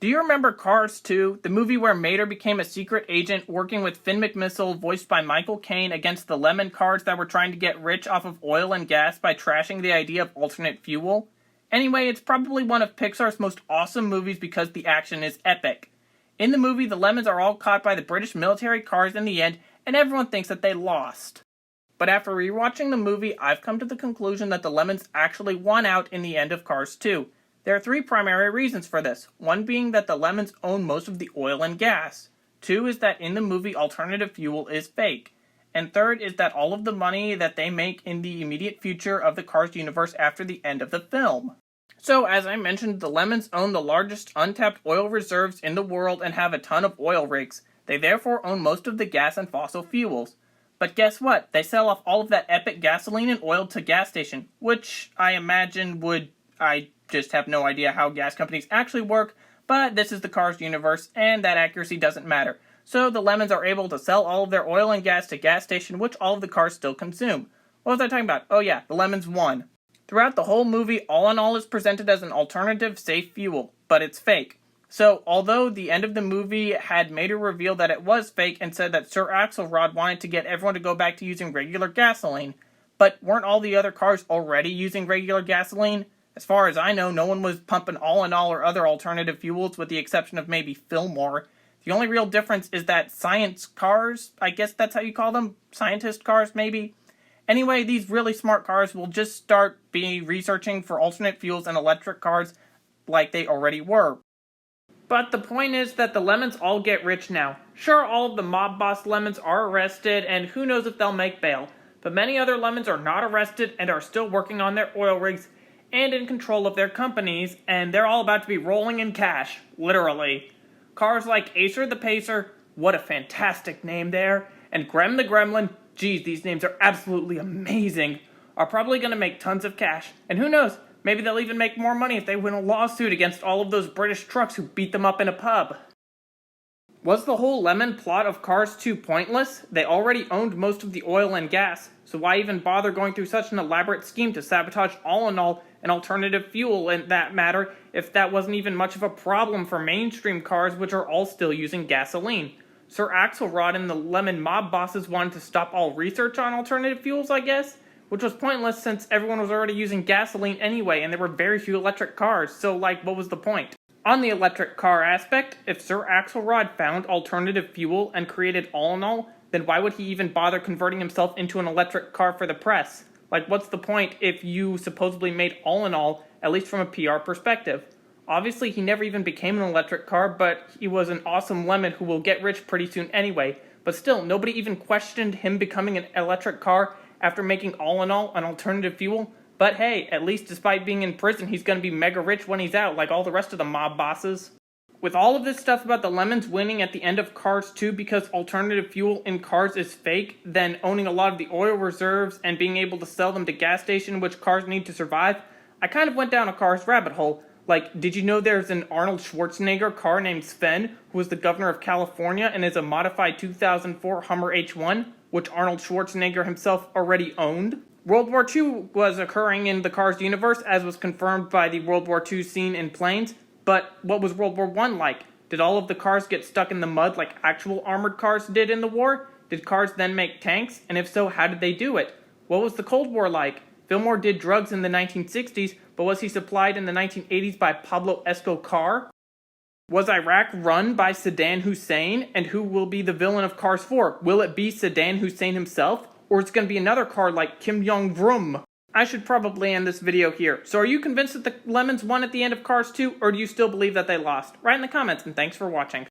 Do you remember Cars 2, the movie where Mater became a secret agent working with Finn McMissile, voiced by Michael Caine, against the lemon cars that were trying to get rich off of oil and gas by trashing the idea of alternate fuel? Anyway, it's probably one of Pixar's most awesome movies because the action is epic. In the movie, the lemons are all caught by the British military cars in the end, and everyone thinks that they lost. But after rewatching the movie, I've come to the conclusion that the lemons actually won out in the end of Cars 2. There are three primary reasons for this, one being that the lemons own most of the oil and gas. Two is that in the movie alternative fuel is fake. And third is that all of the money that they make in the immediate future of the Cars universe after the end of the film. So, as I mentioned, the lemons own the largest untapped oil reserves in the world and have a ton of oil rigs. They therefore own most of the gas and fossil fuels. But guess what? They sell off all of that epic gasoline and oil to gas station, which I imagine I just have no idea how gas companies actually work, but this is the Cars universe, and that accuracy doesn't matter. So the lemons are able to sell all of their oil and gas to gas station, which all of the cars still consume. What was I talking about? Oh yeah, the lemons won. Throughout the whole movie, All in All is presented as an alternative, safe fuel, but it's fake. So, although the end of the movie had Mater reveal that it was fake and said that Sir Axelrod wanted to get everyone to go back to using regular gasoline, but weren't all the other cars already using regular gasoline? As far as I know, no one was pumping All in All or other alternative fuels with the exception of maybe Fillmore. The only real difference is that science cars, I guess that's how you call them, scientist cars maybe? Anyway, these really smart cars will just start researching for alternate fuels and electric cars like they already were. But the point is that the lemons all get rich now. Sure, all of the mob boss lemons are arrested, and who knows if they'll make bail. But many other lemons are not arrested and are still working on their oil rigs and in control of their companies, and they're all about to be rolling in cash, literally. Cars like Acer the Pacer, what a fantastic name there, and Grem the Gremlin, geez, these names are absolutely amazing, are probably going to make tons of cash. And who knows, maybe they'll even make more money if they win a lawsuit against all of those British trucks who beat them up in a pub. Was the whole lemon plot of Cars 2 pointless? They already owned most of the oil and gas, so why even bother going through such an elaborate scheme to sabotage All in All, an alternative fuel in that matter, if that wasn't even much of a problem for mainstream cars which are all still using gasoline? Sir Axelrod and the lemon mob bosses wanted to stop all research on alternative fuels, I guess? Which was pointless since everyone was already using gasoline anyway and there were very few electric cars, so what was the point? On the electric car aspect, if Sir Axelrod found alternative fuel and created All in All, then why would he even bother converting himself into an electric car for the press? What's the point if you supposedly made All in All, at least from a PR perspective? Obviously, he never even became an electric car, but he was an awesome lemon who will get rich pretty soon anyway. But still, nobody even questioned him becoming an electric car after making All in All an alternative fuel. But hey, at least despite being in prison, he's going to be mega rich when he's out, like all the rest of the mob bosses. With all of this stuff about the lemons winning at the end of Cars 2 because alternative fuel in cars is fake, then owning a lot of the oil reserves and being able to sell them to gas station which cars need to survive, I kind of went down a Cars rabbit hole. Did you know there's an Arnold Schwarzenegger car named Sven, who was the governor of California and is a modified 2004 Hummer H1, which Arnold Schwarzenegger himself already owned? World War II was occurring in the Cars universe, as was confirmed by the World War II scene in Planes, but what was World War I like? Did all of the cars get stuck in the mud like actual armored cars did in the war? Did cars then make tanks? And if so, how did they do it? What was the Cold War like? Fillmore did drugs in the 1960s, but was he supplied in the 1980s by Pablo Escobar? Was Iraq run by Saddam Hussein? And who will be the villain of Cars 4? Will it be Saddam Hussein himself? Or it's going to be another car like Kim Jong-un? I should probably end this video here. So are you convinced that the lemons won at the end of Cars 2, or do you still believe that they lost? Write in the comments, and thanks for watching.